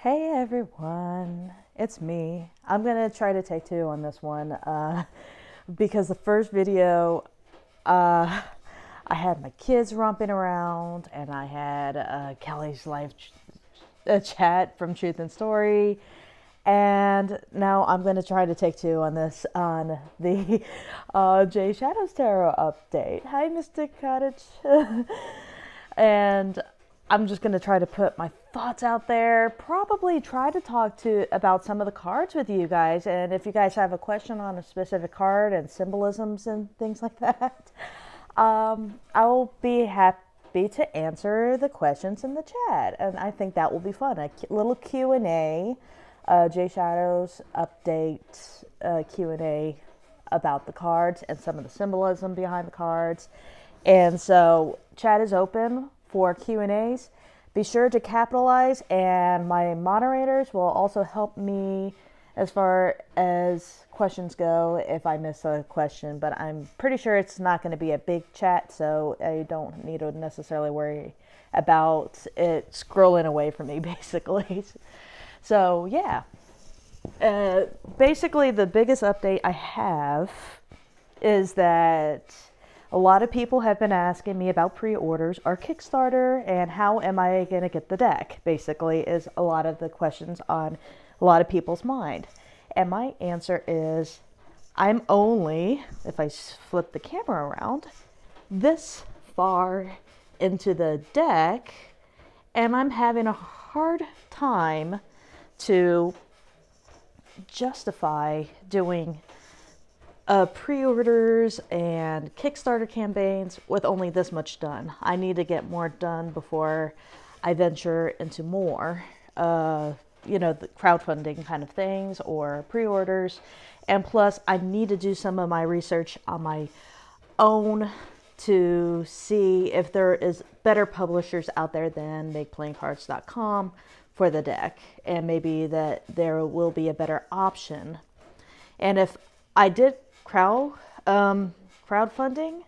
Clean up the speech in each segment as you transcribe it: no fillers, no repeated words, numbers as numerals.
Hey everyone, it's me. I'm gonna try to take two on this one because the first video, I had my kids romping around and I had Kelly's live chat from Truth and Story, and now I'm gonna try to take two on this on the Jay Shadows Tarot update. Hi, Mystic Cottage. And I'm just going to try to put my thoughts out there, probably try to talk to about some of the cards with you guys. And if you guys have a question on a specific card and symbolisms and things like that, I'll be happy to answer the questions in the chat. And I think that will be fun. A little Q&A, Jay Shadows update Q&A about the cards and some of the symbolism behind the cards. And so chat is open for Q&As. Be sure to capitalize, and my moderators will also help me as far as questions go if I miss a question, but I'm pretty sure it's not going to be a big chat, so I don't need to necessarily worry about it scrolling away from me, basically. So yeah, basically the biggest update I have is that a lot of people have been asking me about pre-orders or Kickstarter and how am I going to get the deck, basically, is a lot of the questions on a lot of people's mind. And my answer is I'm only, if I flip the camera around, this far into the deck, and I'm having a hard time to justify doing pre-orders and Kickstarter campaigns with only this much done. I need to get more done before I venture into more, the crowdfunding kind of things or pre-orders. And plus, I need to do some of my research on my own to see if there is better publishers out there than MakePlayingCards.com for the deck, and maybe that there will be a better option. And if I did crowdfunding,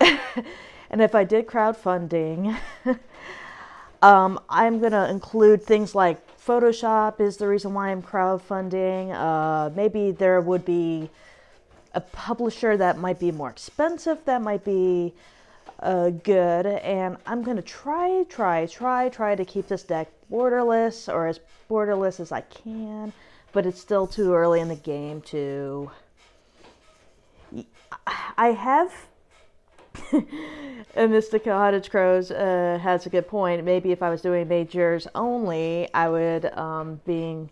and if I did crowdfunding, I'm gonna include things like Photoshop is the reason why I'm crowdfunding. Maybe there would be a publisher that might be more expensive, that might be good, and I'm gonna try to keep this deck borderless, or as borderless as I can, but it's still too early in the game to... I have... and Mystic Cottage Crows has a good point. Maybe if I was doing majors only, I would be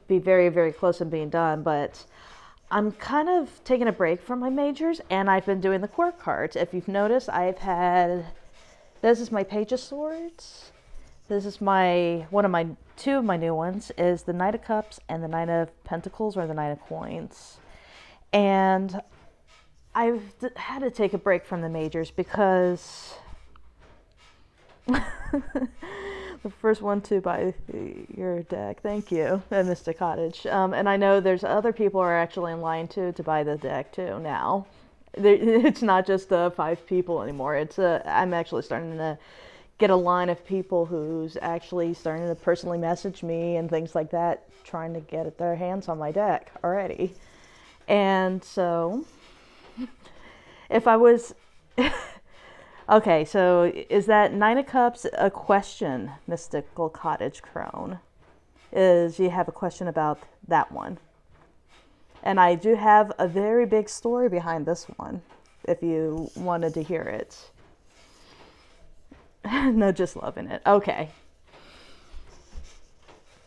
very, very close to being done, but I'm kind of taking a break from my majors, and I've been doing the quirk cards. If you've noticed, I've had... This is my Page of Swords. This is two of my new ones, is the Knight of Cups and the Knight of Pentacles, or the Knight of Coins. And I've had to take a break from the majors because the first one to buy your deck, thank you, Mystic Cottage. And I know there's other people who are actually in line to buy the deck too now. It's not just 5 people anymore. It's I'm actually starting to get a line of people who's actually starting to personally message me and things like that, trying to get their hands on my deck already. And so if I was... Okay, so is that Nine of Cups a question, Mystical Cottage Crone? Is you have a question about that one? And I do have a very big story behind this one, if you wanted to hear it. No, just loving it. Okay.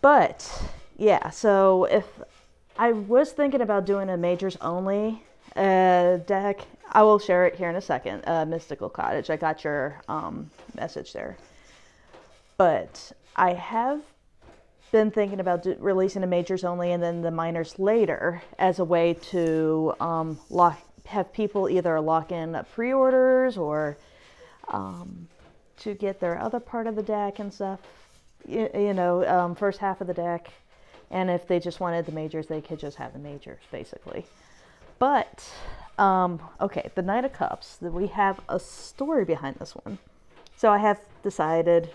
But, yeah, so if I was thinking about doing a majors only deck, I will share it here in a second, Mystical Cottage. I got your message there. But I have been thinking about releasing the majors only and then the minors later as a way to have people either lock in pre-orders or to get their other part of the deck and stuff, first half of the deck. And if they just wanted the majors, they could just have the majors, basically. But, okay, the Knight of Cups, we have a story behind this one. So I have decided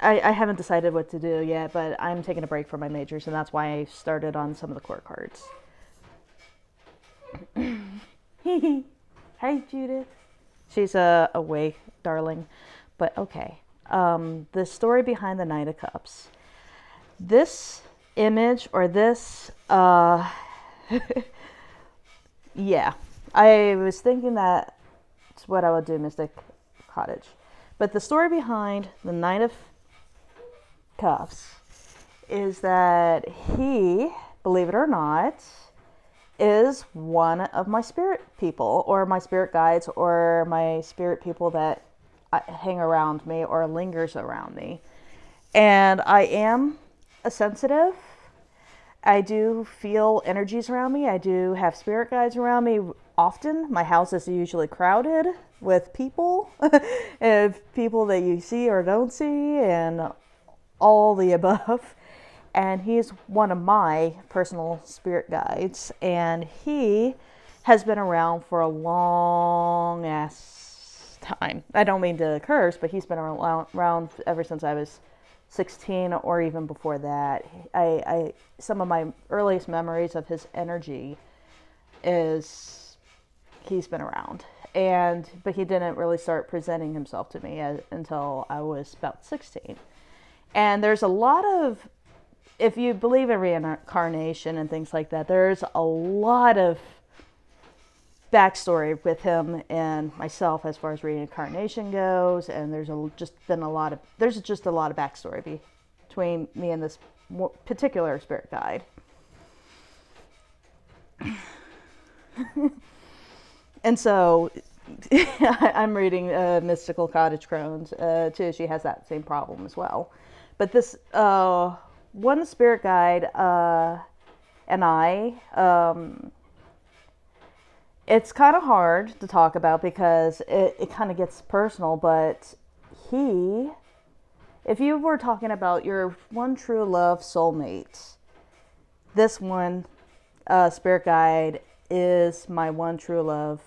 I haven't decided what to do yet, but I'm taking a break from my majors, and that's why I started on some of the core cards. Hi, Judith. She's awake, darling. But okay. The story behind the Knight of Cups. This image, or this, yeah. I was thinking that's what I would do, Mystic Cottage. But the story behind the Knight of Cups is that he, believe it or not, is one of my spirit people, or my spirit guides, or my spirit people that hang around me or lingers around me. And I am a sensitive. I do feel energies around me. I do have spirit guides around me often. My house is usually crowded with people, and people that you see or don't see, and all the above. And he's one of my personal spirit guides, and he has been around for a long ass time. I don't mean to curse, but he's been around ever since I was 16, or even before that. Some of my earliest memories of his energy is he's been around, but he didn't really start presenting himself to me until I was about 16. And there's a lot of, if you believe in reincarnation and things like that, there's a lot of backstory with him and myself as far as reincarnation goes, and there's just a lot of backstory between me and this particular spirit guide. And so I'm reading Mystical Cottage Crones too. She has that same problem as well. But this one spirit guide and I, it's kind of hard to talk about because it kind of gets personal, but if you were talking about your one true love soulmate, this one spirit guide is my one true love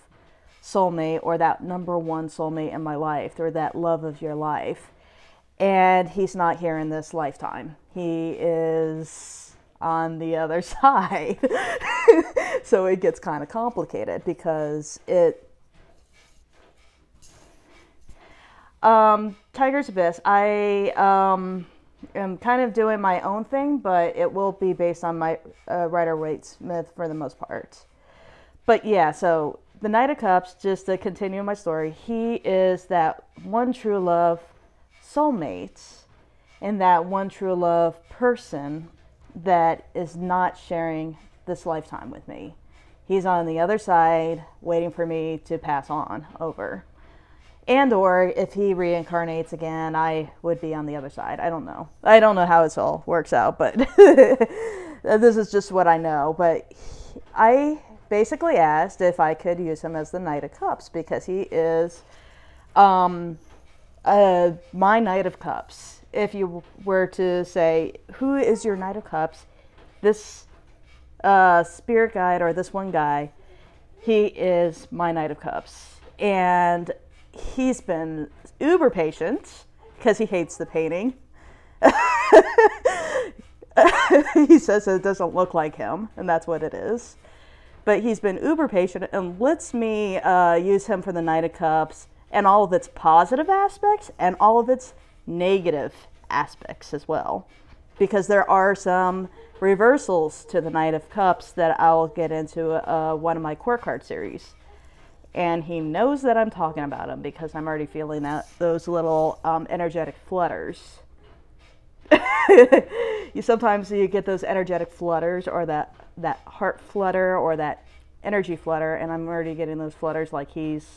soulmate, or that number one soulmate in my life, or that love of your life. And he's not here in this lifetime. He is on the other side. So it gets kind of complicated because Tiger's Abyss, I am kind of doing my own thing, but it will be based on my Rider-Waite Smith for the most part. But yeah, so the Knight of Cups, just to continue my story, he is that one true love soulmate, and that one true love person that is not sharing this lifetime with me. He's on the other side waiting for me to pass on over. And or if he reincarnates again, I would be on the other side. I don't know how it all works out, but this is just what I know. But I basically asked if I could use him as the Knight of Cups, because he is my Knight of Cups. If you were to say, who is your Knight of Cups, this spirit guide or this one guy, he is my Knight of Cups. And he's been uber patient because he hates the painting. He says it doesn't look like him, and that's what it is. But he's been uber patient and lets me use him for the Knight of Cups and all of its positive aspects and all of its negative aspects as well. Because there are some reversals to the Knight of Cups that I'll get into one of my core card series. And he knows that I'm talking about him because I'm already feeling those little energetic flutters. Sometimes you get those energetic flutters, or that heart flutter, or that energy flutter, and I'm already getting those flutters like he's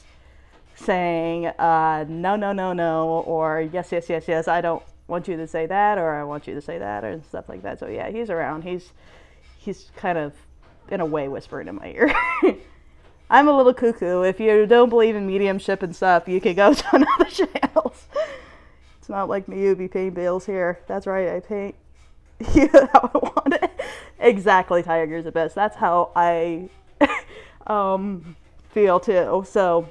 saying no, no, no, no, or yes, yes, yes, yes, I don't want you to say that, or I want you to say that, and stuff like that. So yeah, he's around. He's kind of in a way whispering in my ear. I'm a little cuckoo. If you don't believe in mediumship and stuff, you can go to another channel. It's not like me, you be paying bills here. That's right, I paint you how I want it. Exactly, Tiger's Abyss. That's how I feel too. So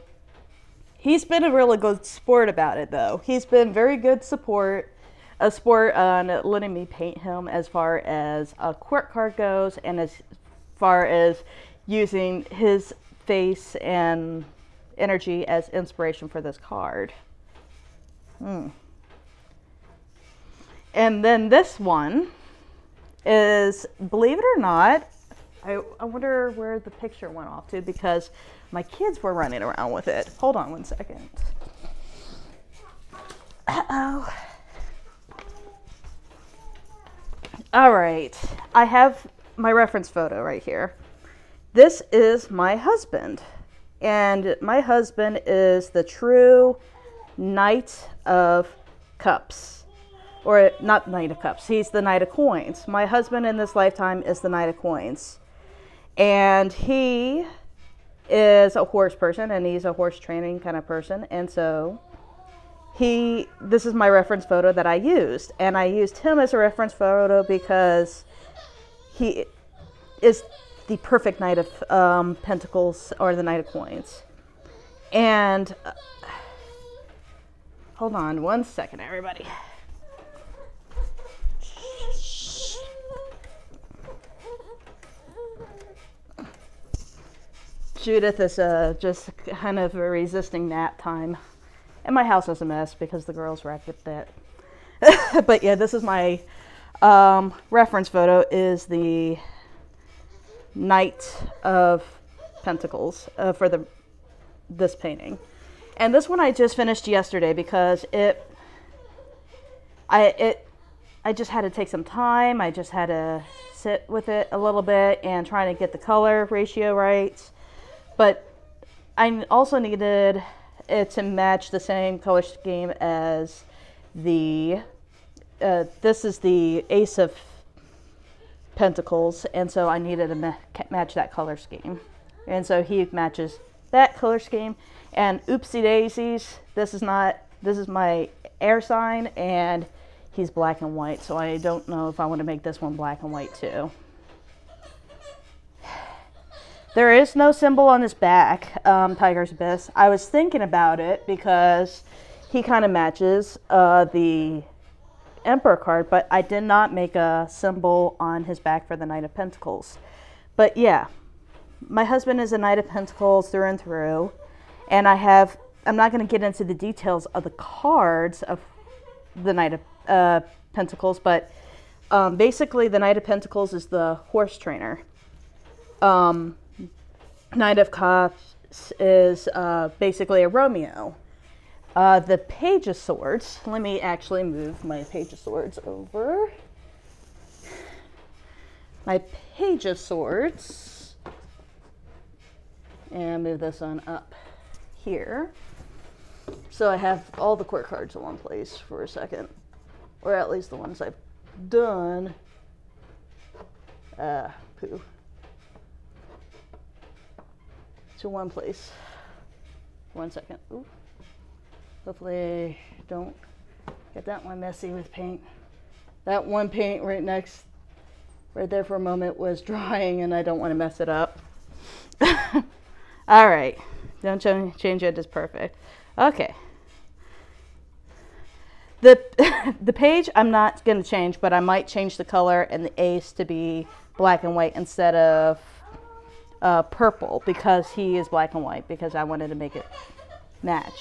he's been a really good sport about it, though. He's been very good support. a sport on letting me paint him as far as a court card goes, and as far as using his face and energy as inspiration for this card. And then this one is, believe it or not, I wonder where the picture went off to, because my kids were running around with it. Hold on one second. Uh-oh. All right, I have my reference photo right here. This is my husband, and my husband is the true Knight of Cups, or not Knight of Cups, he's the Knight of Coins. My husband in this lifetime is the Knight of Coins, and he is a horse person, and he's a horse training kind of person, and so this is my reference photo that I used, and I used him as a reference photo because he is the perfect Knight of Pentacles, or the Knight of Coins. And hold on one second, everybody. Judith is just kind of a resisting nap time. And my house is a mess because the girls wrecked it. But yeah, this is my reference photo, is the Knight of Pentacles for this painting. And this one I just finished yesterday because I just had to take some time. I just had to sit with it a little bit and trying to get the color ratio right. But I also needed it to match the same color scheme as this is the Ace of Pentacles, and so I needed to match that color scheme. And so he matches that color scheme. And oopsie daisies, this is my air sign, and he's black and white, so I don't know if I want to make this one black and white too. There is no symbol on his back, Tiger's Abyss. I was thinking about it because he kind of matches the Emperor card, but I did not make a symbol on his back for the Knight of Pentacles. But yeah, my husband is a Knight of Pentacles through and through, and I'm not going to get into the details of the cards of the Knight of Pentacles, but basically the Knight of Pentacles is the horse trainer. Knight of Cups is basically a Romeo. The Page of Swords, let me actually move my Page of Swords over. My Page of Swords, and move this one up here. So I have all the court cards in one place for a second, or at least the ones I've done. Poo. To one place. 1 second. Ooh. Hopefully I don't get that one messy with paint. That one paint right there for a moment was drying, and I don't want to mess it up. All right. Don't change it. It's perfect. Okay. The page I'm not going to change, but I might change the color and the ace to be black and white instead of purple, because he is black and white, because I wanted to make it match.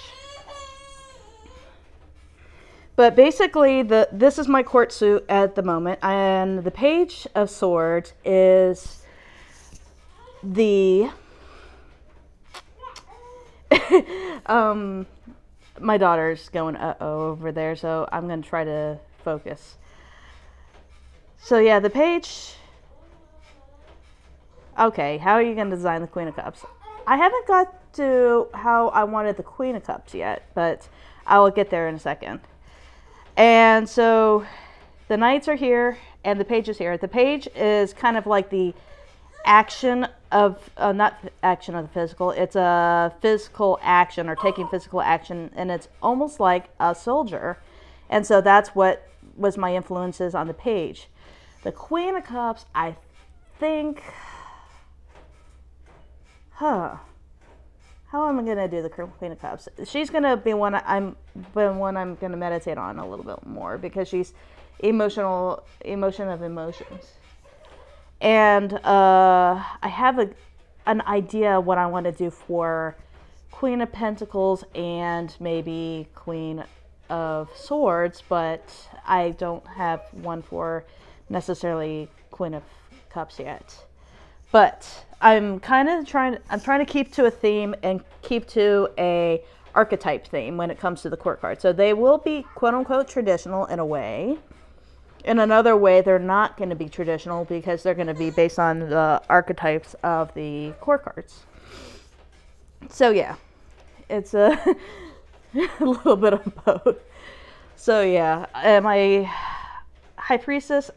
But basically, this is my court suit at the moment, and the Page of Swords is the my daughter's going uh-oh over there, so I'm going to try to focus. So yeah, the page. Okay, how are you going to design the Queen of Cups? I haven't got to how I wanted the Queen of Cups yet, but I will get there in a second. And so the knights are here and the page is here. The page is kind of like the action of, not action of the physical, it's a physical action, or taking physical action, and it's almost like a soldier. And so that's what was my influences on the page. The Queen of Cups, I think, how am I gonna do the Queen of Cups? She's gonna be one I'm gonna meditate on a little bit more because she's emotion of emotions, and I have an idea what I want to do for Queen of Pentacles and maybe Queen of Swords, but I don't have one for necessarily Queen of Cups yet. But I'm trying to keep to a theme and keep to a archetype theme when it comes to the court cards. So they will be quote unquote traditional in a way. In another way, they're not going to be traditional because they're going to be based on the archetypes of the court cards. So yeah, it's a little bit of both. So yeah, my High Priestess,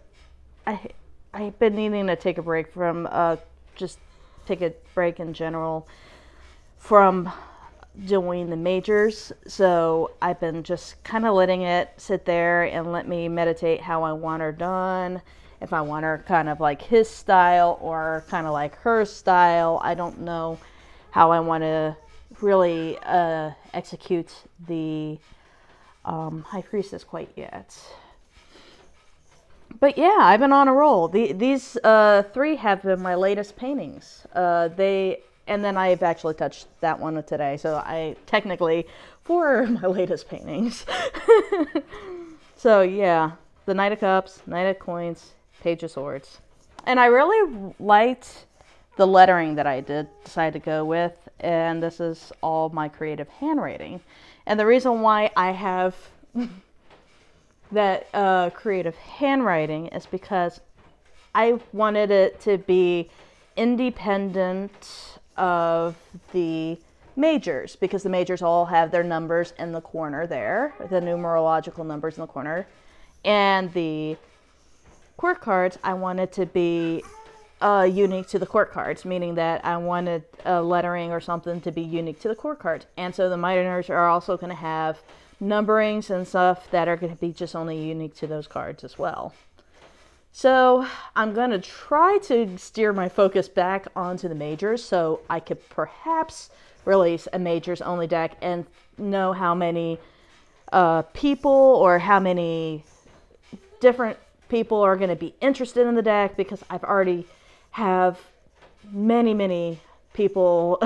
I've been needing to take a break from just take a break in general from doing the majors. So I've been just kind of letting it sit there and let me meditate how I want her done. If I want her kind of like his style or kind of like her style, I don't know how I want to really execute the High Priestess quite yet. But yeah, I've been on a roll. These three have been my latest paintings. And then I've actually touched that one today. So I technically 4 of my latest paintings. So yeah, the Knight of Cups, Knight of Coins, Page of Swords. And I really liked the lettering that I decide to go with. And this is all my creative handwriting. And the reason why I have that creative handwriting is because I wanted it to be independent of the majors, because the majors all have their numbers in the corner there, the numerological numbers in the corner, and the court cards I wanted to be unique to the court cards, meaning that I wanted a lettering or something to be unique to the court cards. And so the minors are also going to have numberings and stuff that are going to be just only unique to those cards as well. So I'm going to try to steer my focus back onto the majors so I could perhaps release a majors only deck and know how many people or how many different people are going to be interested in the deck, because I've already have many people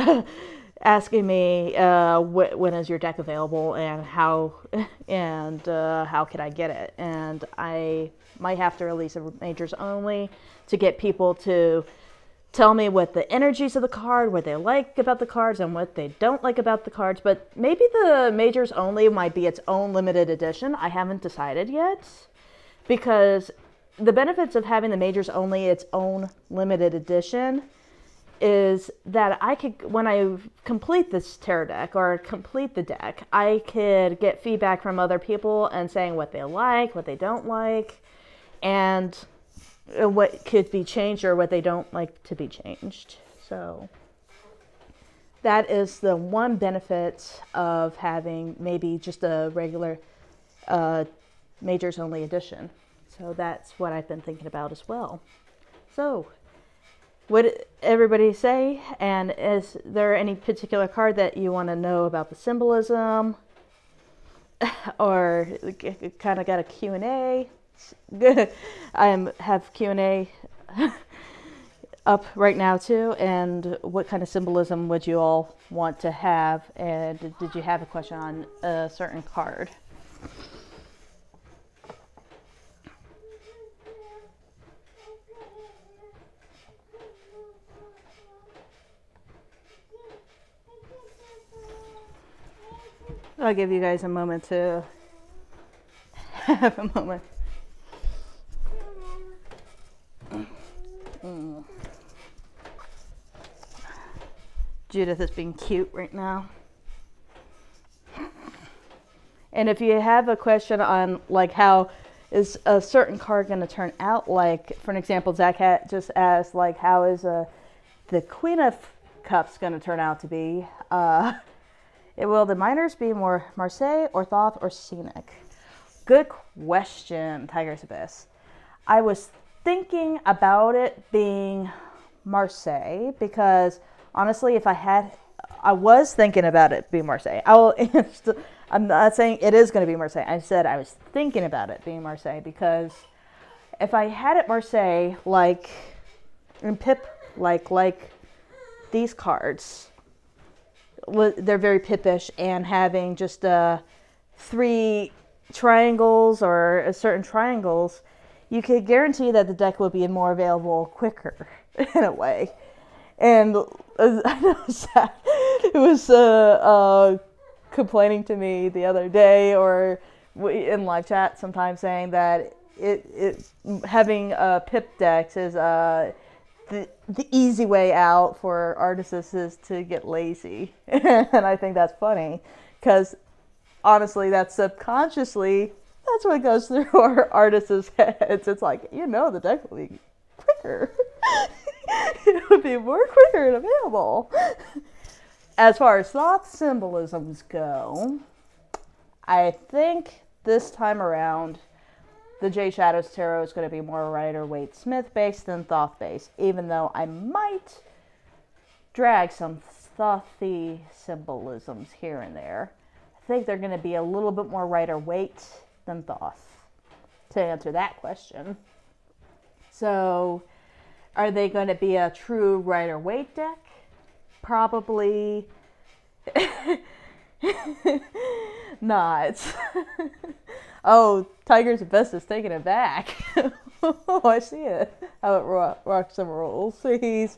asking me when is your deck available and how could I get it, and I might have to release a majors only to get people to tell me what the energies of the card, what they like about the cards and what they don't like about the cards. But maybe the majors only might be its own limited edition. I haven't decided yet, because the benefits of having the majors only its own limited edition is that I could, when I complete this tarot deck or complete the deck, I could get feedback from other people and saying what they like, what they don't like, and what could be changed or what they don't like to be changed. So that is the one benefit of having maybe just a regular majors only edition. So that's what I've been thinking about as well. So what did everybody say? And is there any particular card that you want to know about the symbolism? Or kind of got a Q&A? I have Q&A up right now too. And what kind of symbolism would you all want to have? And did you have a question on a certain card? I'll give you guys a moment to have a moment. Judith is being cute right now. And if you have a question on like how is a certain card going to turn out, like for an example, Zach had just asked like how is the Queen of Cups going to turn out to be? Will the minors be more Marseille or Thoth or scenic? Good question, Tiger's Abyss. I was thinking about it being Marseille because honestly, if I had I was thinking about it being Marseille. I'm not saying it is going to be Marseille. I said I was thinking about it being Marseille, because if I had it Marseille, like in Pip, like these cards, they're very Pipish, and having just 3 triangles or certain triangles, you could guarantee that the deck would be more available quicker in a way. And I noticed that it was complaining to me the other day, or in live chat sometimes, saying that it having pip decks is the easy way out for artists is to get lazy. And I think that's funny, because honestly, that's subconsciously, that's what goes through our artists' heads. It's like, the deck will be quicker. It would be more quicker and available. As far as Thoth symbolisms go, I think this time around, the Jade Shadows Tarot is going to be more Rider-Waite-Smith based than Thoth based, even though I might drag some Thothy symbolisms here and there. I think they're going to be a little bit more Rider-Waite than Thoth, to answer that question. So, are they going to be a true Rider-Waite deck? Probably not. Oh, Tiger's Best is taking it back. Oh, I see it. How it rocks some rolls. So he's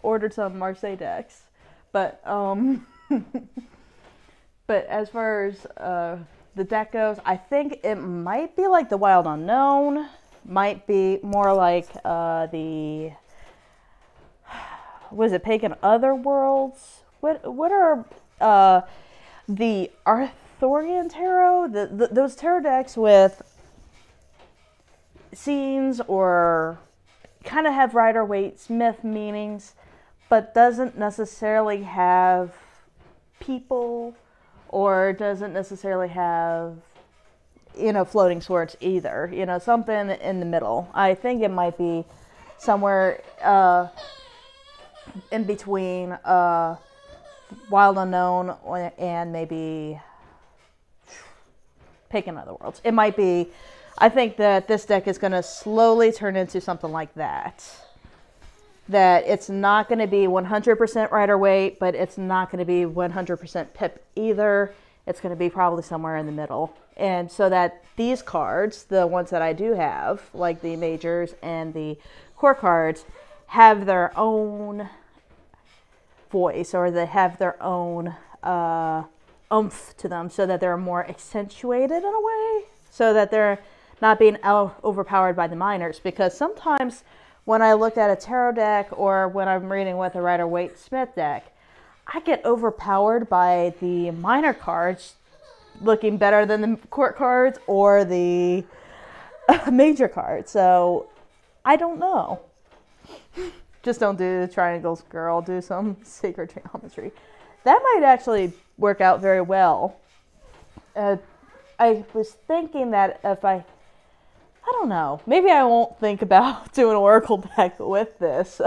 ordered some Marseille decks. But but as far as the deck goes, I think it might be like the Wild Unknown. Might be more like the, was it Pagan Otherworlds? What are the Arthurian tarot? Those tarot decks with scenes, or kind of have Rider-Waite-Smith meanings, but doesn't necessarily have people, or doesn't necessarily have floating swords either. Something in the middle. I think it might be somewhere in between Wild Unknown and maybe Pagan Otherworlds. It might be. I think that this deck is going to slowly turn into something like that. That it's not going to be 100% Rider-Waite, but it's not going to be 100% Pip either. It's going to be probably somewhere in the middle. And so that these cards, the ones that I do have, like the majors and the core cards, have their own voice, or they have their own oomph to them, so that they're more accentuated in a way, so that they're not being overpowered by the minors. Because sometimes when I look at a tarot deck, or when I'm reading with a Rider-Waite-Smith deck, I get overpowered by the minor cards looking better than the court cards or the major cards. So I don't know. Just don't do triangles, girl. Do some sacred geometry. That might actually work out very well. I was thinking that if I don't know. Maybe I won't think about doing an Oracle deck with this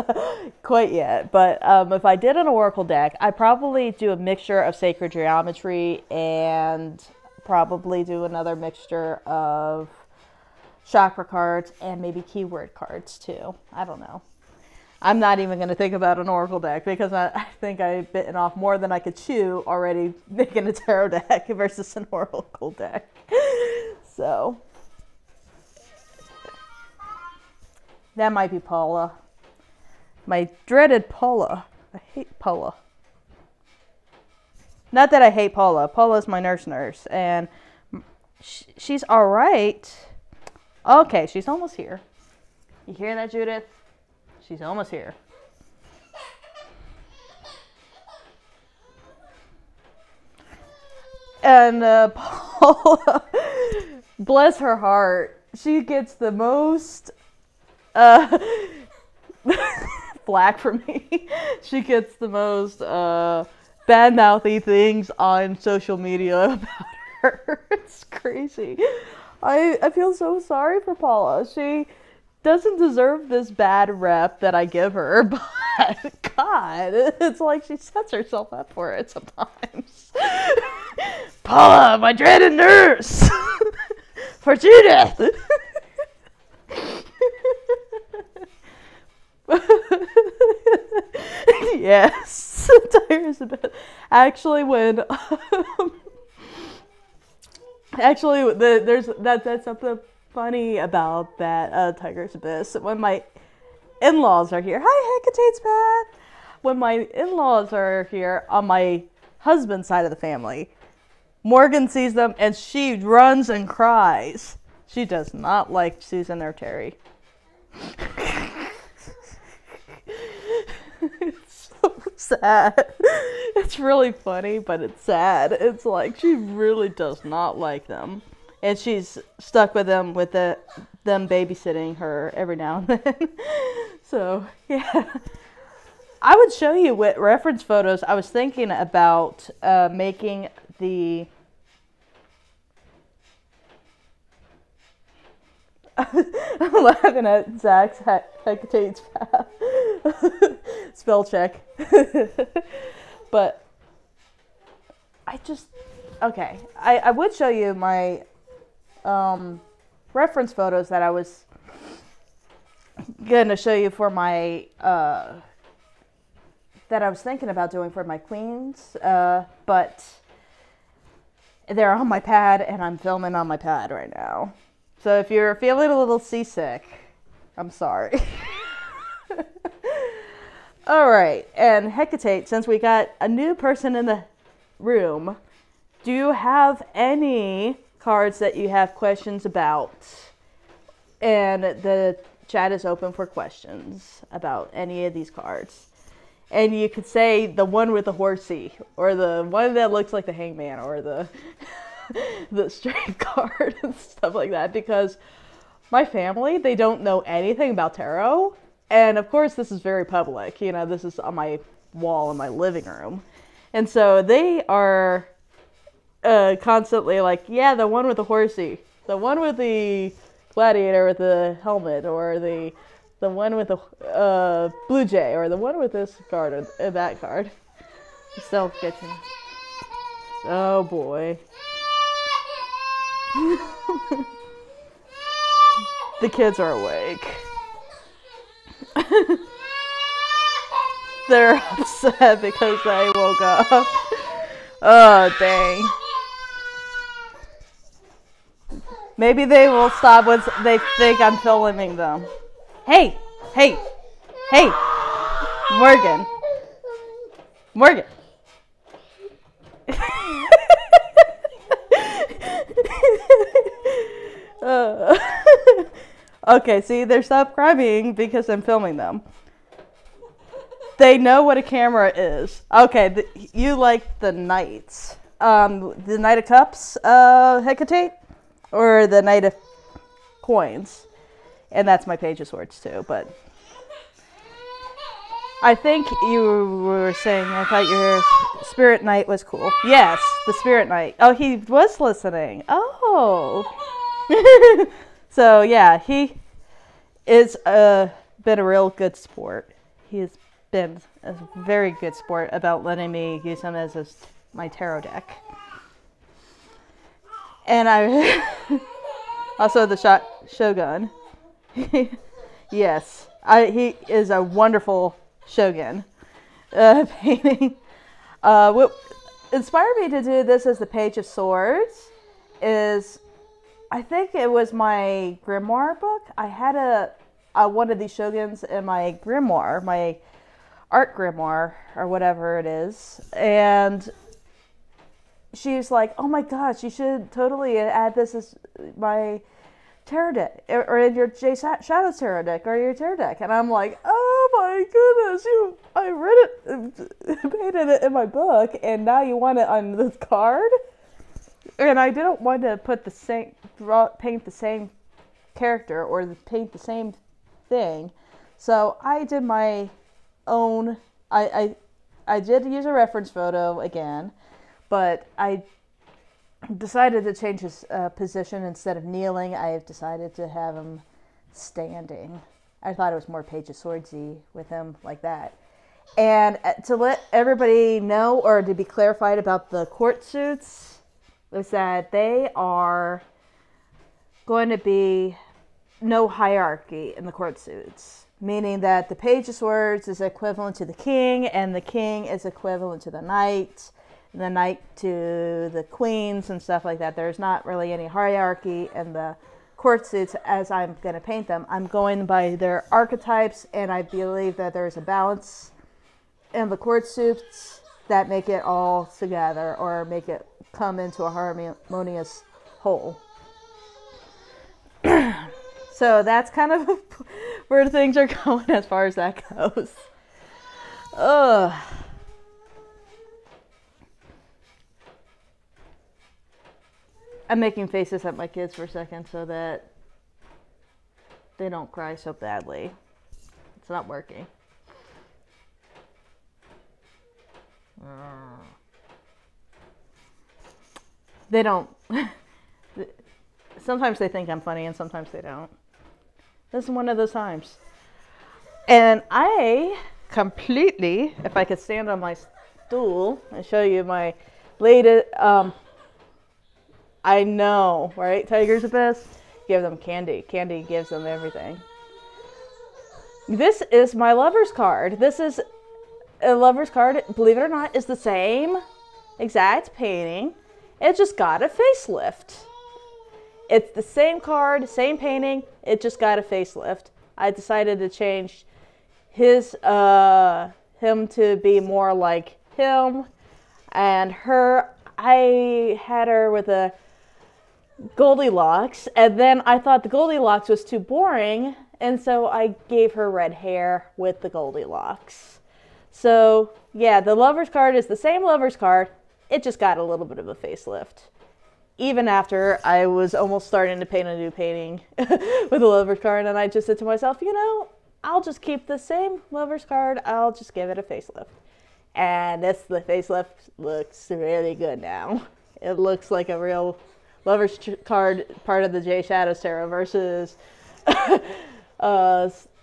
quite yet. But if I did an Oracle deck, I'd probably do a mixture of sacred geometry, and probably do another mixture of chakra cards and maybe keyword cards too. I don't know. I'm not even going to think about an Oracle deck, because I think I've bitten off more than I could chew already making a tarot deck versus an Oracle deck. So that might be Paula. My dreaded Paula. I hate Paula. Not that I hate Paula. Paula's my nurse, and she's all right. Okay, she's almost here. You hear that, Judith? She's almost here. And Paula, bless her heart, she gets the most flack from me. She gets the most bad-mouthy things on social media about her. It's crazy. I feel so sorry for Paula. She doesn't deserve this bad rep that I give her, but God. It's like she sets herself up for it sometimes. Paula, my dreaded nurse. For Judith. Yes. Tiger's Abyss. Actually, when that's something funny about that Tiger's Abyss. When my in-laws are here, hi Hecate's Path. When my in-laws are here on my husband's side of the family, Morgan sees them and she runs and cries. She does not like Susan or Terry. It's so sad. It's really funny, but it's sad. It's like she really does not like them. And she's stuck with them them babysitting her every now and then. So, yeah. I would show you what reference photos. I was thinking about making the... I'm laughing at Zach's Hecate's Path. Spell check. But I would show you my reference photos that I was going to show you for my that I was thinking about doing for my queens, but they're on my pad and I'm filming on my pad right now. So if you're feeling a little seasick, I'm sorry. All right, and Hecate, since we got a new person in the room, do you have any cards that you have questions about? And the chat is open for questions about any of these cards. And you could say the one with the horsey, or the one that looks like the hangman, or the the straight card and stuff like that, because my family, they don't know anything about tarot. And of course, this is very public. You know, this is on my wall in my living room. And so they are constantly like, yeah, the one with the horsey, the one with the gladiator with the helmet, or the one with the blue jay, or the one with this card, or that card. Still getting. Oh boy. The kids are awake. They're upset because I woke up. Oh, dang. Maybe they will stop once they think I'm filming them. Hey! Hey! Hey! Morgan! Morgan! Okay, see, they're stopped crying because I'm filming them. They know what a camera is. Okay, you like the knights. The Knight of Cups, Hecate? Or the Knight of Coins. And that's my Page of Swords too, but... I think you were saying, I thought your Spirit Knight was cool. Yes, the Spirit Knight. Oh, he was listening. Oh. So, yeah, he is been a real good sport. He has been a very good sport about letting me use him as my tarot deck. And I also the Shogun. Yes, he is a wonderful Shogun painting. What inspired me to do this as the Page of Swords is, I think it was my grimoire book. I had one of these Shoguns in my grimoire, my art grimoire, or whatever it is. And she's like, oh my gosh, you should totally add this as my tarot deck, or in your Jay Shadows tarot deck, or your tarot deck. And I'm like, oh my goodness, I read it, painted it in my book, and now you want it on this card? And I didn't want to paint the same character or paint the same thing, so I did my own. I did use a reference photo again, but I decided to change his position. Instead of kneeling, I have decided to have him standing. I thought it was more Page of Swordsy with him like that. And to let everybody know, or to be clarified about the court suits, is that they are going to be no hierarchy in the court suits. Meaning that the page of swords is equivalent to the king, and the king is equivalent to the knight, and the knight to the queens and stuff like that. There's not really any hierarchy in the court suits as I'm going to paint them. I'm going by their archetypes, and I believe that there's a balance in the court suits that make it all together, or make it come into a harmonious whole. So that's kind of where things are going as far as that goes. Ugh. I'm making faces at my kids for a second so that they don't cry so badly. It's not working. They don't. Sometimes they think I'm funny and sometimes they don't. This is one of those times. And I completely, if I could stand on my stool and show you my latest, I know, right? Tigers are best. Give them candy. Candy gives them everything. This is my lover's card. This is a lover's card, believe it or not, is the same exact painting. It just got a facelift. It's the same card, same painting, it just got a facelift. I decided to change his him to be more like him, and her, I had her with a Goldilocks, and then I thought the Goldilocks was too boring, and so I gave her red hair with the Goldilocks. So yeah, the lover's card is the same lover's card, it just got a little bit of a facelift. Even after I was almost starting to paint a new painting with a lover's card, and I just said to myself, you know, I'll just keep the same lover's card, I'll just give it a facelift. And the facelift looks really good now. It looks like a real lover's card, part of the Jay Shadows Tarot, versus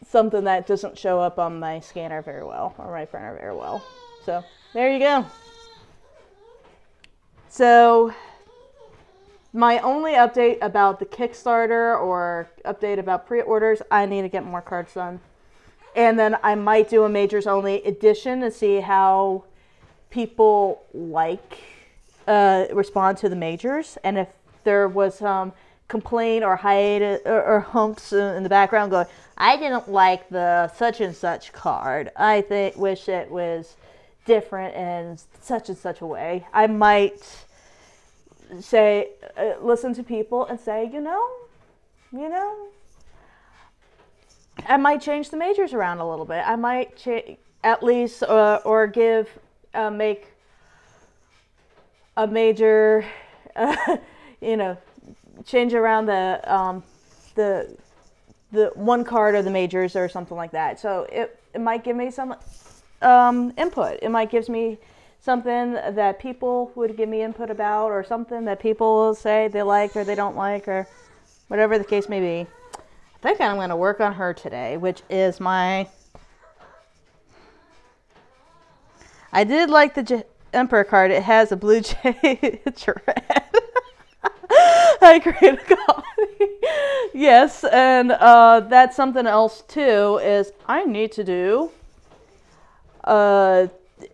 something that doesn't show up on my scanner very well, or my printer very well. So, there you go. So, my only update about the Kickstarter, or update about pre-orders, I need to get more cards done. And then I might do a Majors Only edition to see how people respond to the majors. And if there was some complaint or hiatus or humps in the background going, I didn't like the such and such card. I wish it was different in such and such a way. I might say, listen to people and say, you know, I might change the majors around a little bit. I might at least, or make a major, change around the one card of the majors or something like that. So it might give me some input. It might give me something that people would give me input about, or something that people will say they like or they don't like, or whatever the case may be. I think I'm going to work on her today, which is I did like the Emperor card. It has a blue jay. It's red. I created a copy. Yes, and that's something else too, is I need to do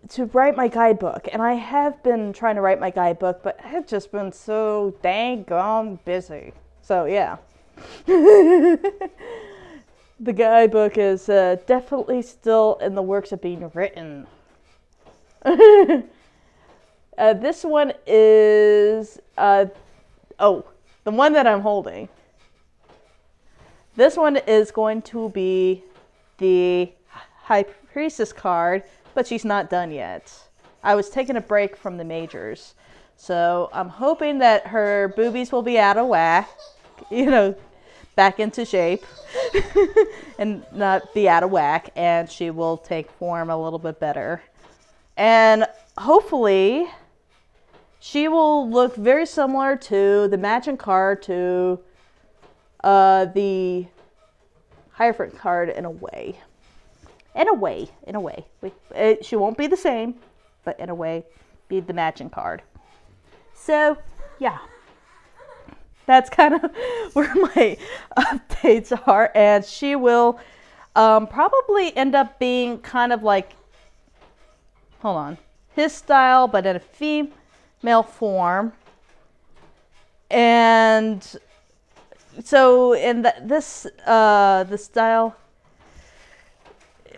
to write my guidebook. And I have been trying to write my guidebook, but I've just been so dang gone busy. So yeah. The guidebook is definitely still in the works of being written. This one is the one that I'm holding. This one is going to be the High Priestess card, but she's not done yet. I was taking a break from the majors, so I'm hoping that her boobies will be out of whack, back into shape, and not be out of whack, and she will take form a little bit better. And hopefully she will look very similar to the matching card to the Hierophant card in a way. In a way. She won't be the same, but in a way, be the matching card. So, yeah. That's kind of where my updates are. And she will probably end up being kind of like, hold on, his style, but in a female form. And so in the style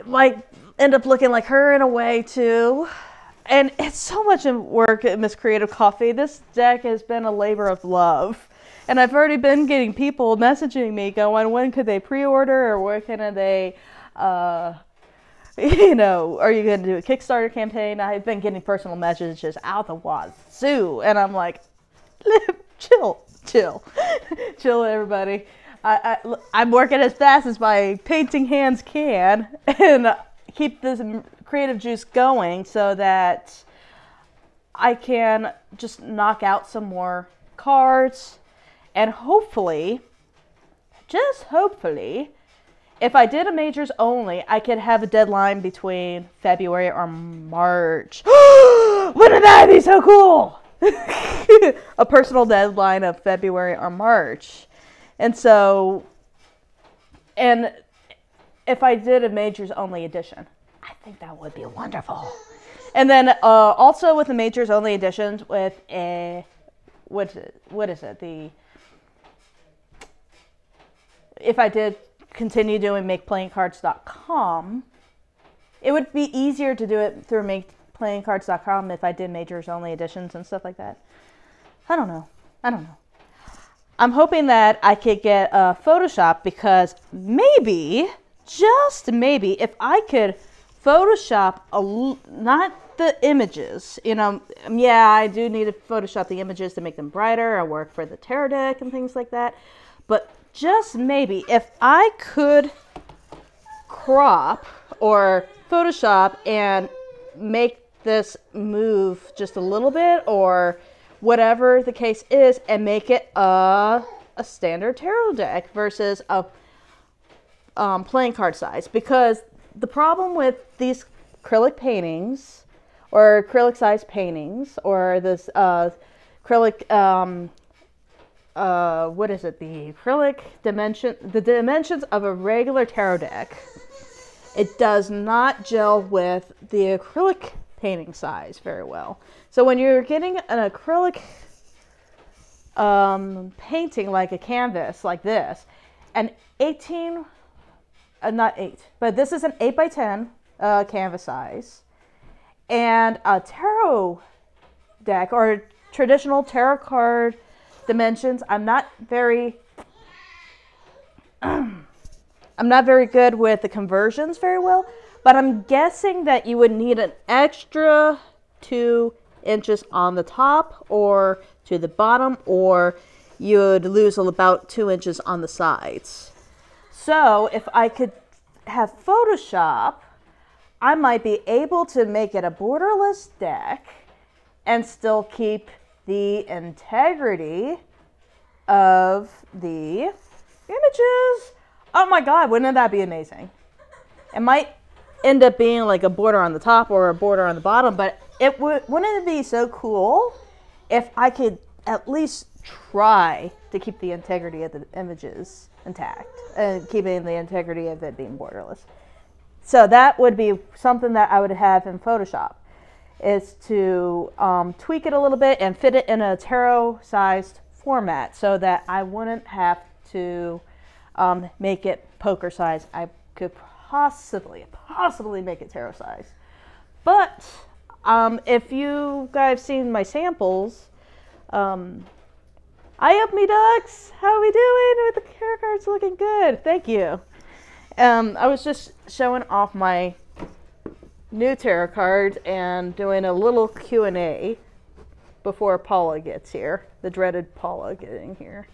might end up looking like her in a way too. And it's so much work at Miss Creative Coffee. This deck has been a labor of love. And I've already been getting people messaging me going, when could they pre-order, or where can they, you know, are you going to do a Kickstarter campaign? I've been getting personal messages out the wazoo. And I'm like, chill, everybody. I'm working as fast as my painting hands can and keep this creative juice going so that I can just knock out some more cards, and hopefully, just hopefully, if I did a majors only, I could have a deadline between February or March. Wouldn't that be so cool? A personal deadline of February or March. And so, and if I did a majors only edition, I think that would be wonderful. And then also with the majors only editions with a, what is it? If I did continue doing MakePlayingCards.com, it would be easier to do it through MakePlayingCards.com if I did majors only editions and stuff like that. I don't know. I'm hoping that I could get Photoshop, because maybe, just maybe, if I could Photoshop, not the images, you know, yeah, I do need to Photoshop the images to make them brighter. I work for the tarot deck and things like that. But just maybe, if I could crop or Photoshop and make this move just a little bit, or whatever the case is, and make it a standard tarot deck versus a playing card size. Because the problem with these acrylic paintings, or acrylic size paintings, or this acrylic, what is it? The acrylic dimension, the dimensions of a regular tarot deck, it does not gel with the acrylic painting size very well. So when you're getting an acrylic painting like a canvas like this, an 18, not 8, but this is an 8 by 10 canvas size, and a tarot deck or traditional tarot card dimensions, I'm not very good with the conversions very well, but I'm guessing that you would need an extra 2 inches on the top or to the bottom, or you'd lose about 2 inches on the sides. So if I could have Photoshop, I might be able to make it a borderless deck and still keep the integrity of the images. Oh my God, wouldn't that be amazing? It might end up being like a border on the top or a border on the bottom, but wouldn't it be so cool if I could at least try to keep the integrity of the images intact and keeping the integrity of it being borderless? So that would be something that I would have in Photoshop, is to tweak it a little bit and fit it in a tarot sized format so that I wouldn't have to make it poker size. I could possibly make it tarot size. But if you guys seen my samples, hi up me ducks, how are we doing with the tarot cards? Looking good, thank you. I was just showing off my new tarot cards and doing a little Q&A before Paula gets here, the dreaded Paula getting here.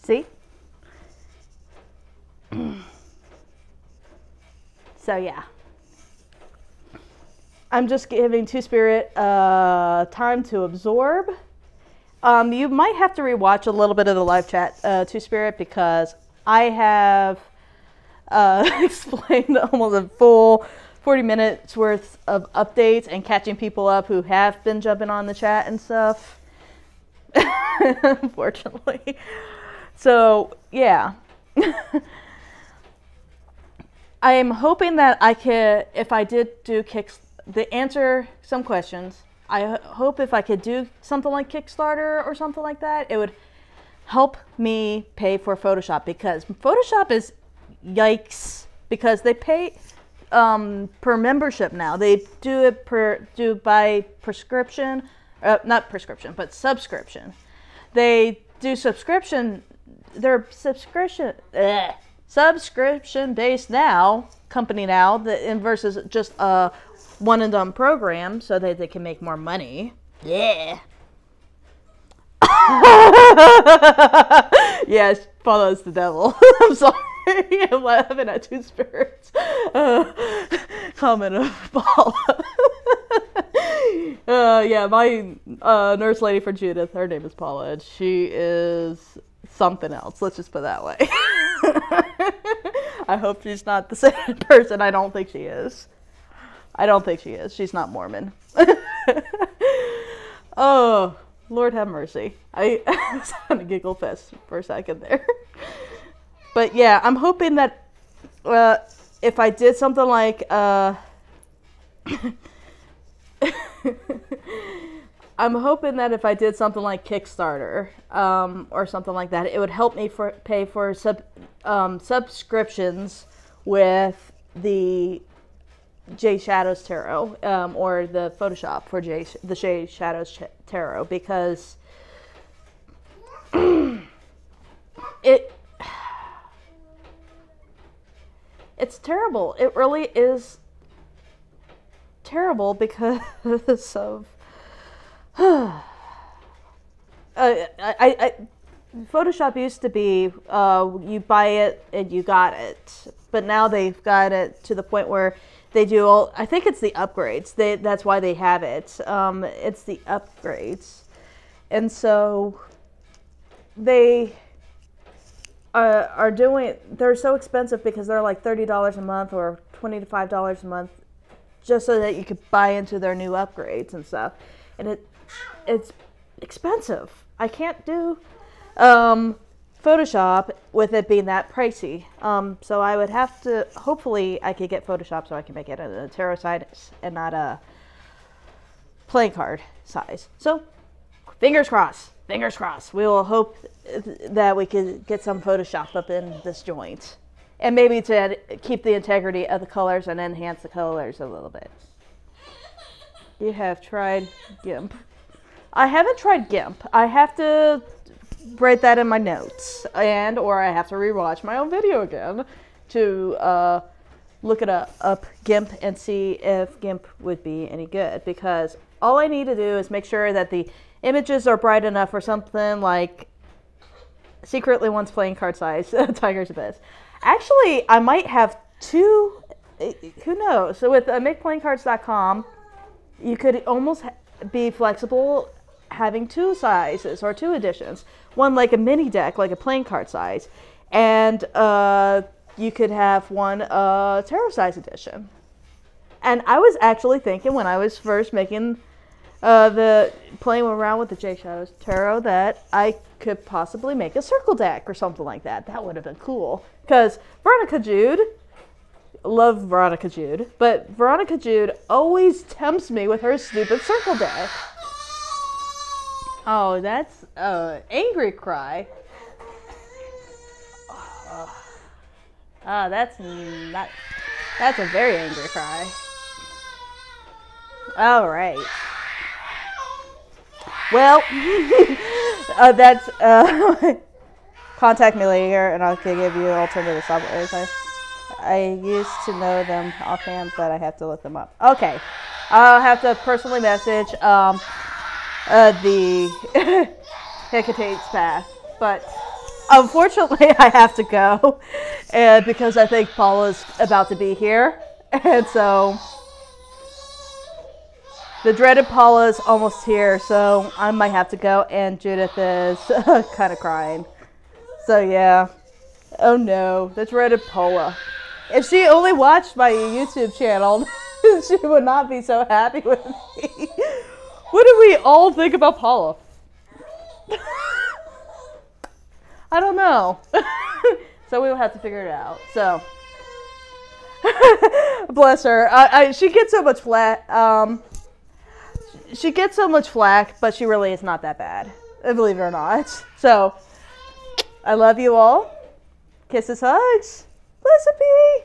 See? So yeah, I'm just giving Two Spirit time to absorb. You might have to rewatch a little bit of the live chat, Two Spirit, because I have explained almost a full 40 minutes worth of updates and catching people up who have been jumping on the chat and stuff. Unfortunately. So, yeah. I am hoping that I could, if I did do answer some questions, I hope if I could do something like Kickstarter or something like that, it would help me pay for Photoshop, because Photoshop is yikes, because they pay per membership now. They do it by prescription, not prescription, but subscription. They do subscription. They're subscription based now, company now, versus just a one and done program, so that they can make more money. Yeah. Yes, follows the devil. I'm sorry. I'm laughing at two spirits. Comment of Paula. Yeah, my nurse lady for Judith, her name is Paula, and she is something else. Let's just put it that way. I hope she's not the same person. I don't think she is. She's not Mormon. Oh, Lord have mercy. I was on a giggle fest for a second there. But yeah, I'm hoping that if I did something like Kickstarter or something like that, it would help me pay for subscriptions with the Jay Shadows Tarot or the Photoshop for the Jay Shadows Tarot, because it's terrible. It really is terrible because of Photoshop used to be you buy it and you got it, but now they've got it to the point where they do I think it's the upgrades. That's why they have it. It's the upgrades, and so they they're so expensive because they're like $30 a month or $20 to $5 a month, just so that you could buy into their new upgrades and stuff, and it's expensive. I can't do Photoshop with it being that pricey. So I would have to, hopefully I could get Photoshop so I can make it a tarot size and not a playing card size. So fingers crossed. We will hope that we can get some Photoshop up in this joint. And maybe to keep the integrity of the colors and enhance the colors a little bit. You have tried GIMP. I haven't tried GIMP. I have to write that in my notes, or I have to rewatch my own video again to look it up GIMP and see if GIMP would be any good, because all I need to do is make sure that the images are bright enough for something like Secretly One's Playing Card Size Tiger's Abyss. Actually, I might have two, who knows. So with makeplayingcards.com, you could almost be flexible having two sizes or two editions. One like a mini deck, like a playing card size, and you could have one tarot size edition. And I was actually thinking when I was first making playing around with the Jay Shadows Tarot that I could possibly make a circle deck or something like that. That would have been cool. Because Veronica Jude, love Veronica Jude, but Veronica Jude always tempts me with her stupid circle deck. Oh, that's angry cry. That's a very angry cry. All right. Well, that's contact me later, and I can give you alternative software. I used to know them offhand, but I have to look them up. Okay, I'll have to personally message the Hecate's Path, but unfortunately I have to go, and because I think Paula's about to be here, and so the dreaded Paula's almost here, so I might have to go, and Judith is kind of crying. So yeah, Oh no, that's Reddit Paula. If she only watched my YouTube channel, she would not be so happy with me. What do we all think about Paula? I don't know. So we will have to figure it out. So, bless her. She gets so much flack. She gets so much flack, but she really is not that bad. Believe it or not. So, I love you all. Kisses, hugs. Blessed be.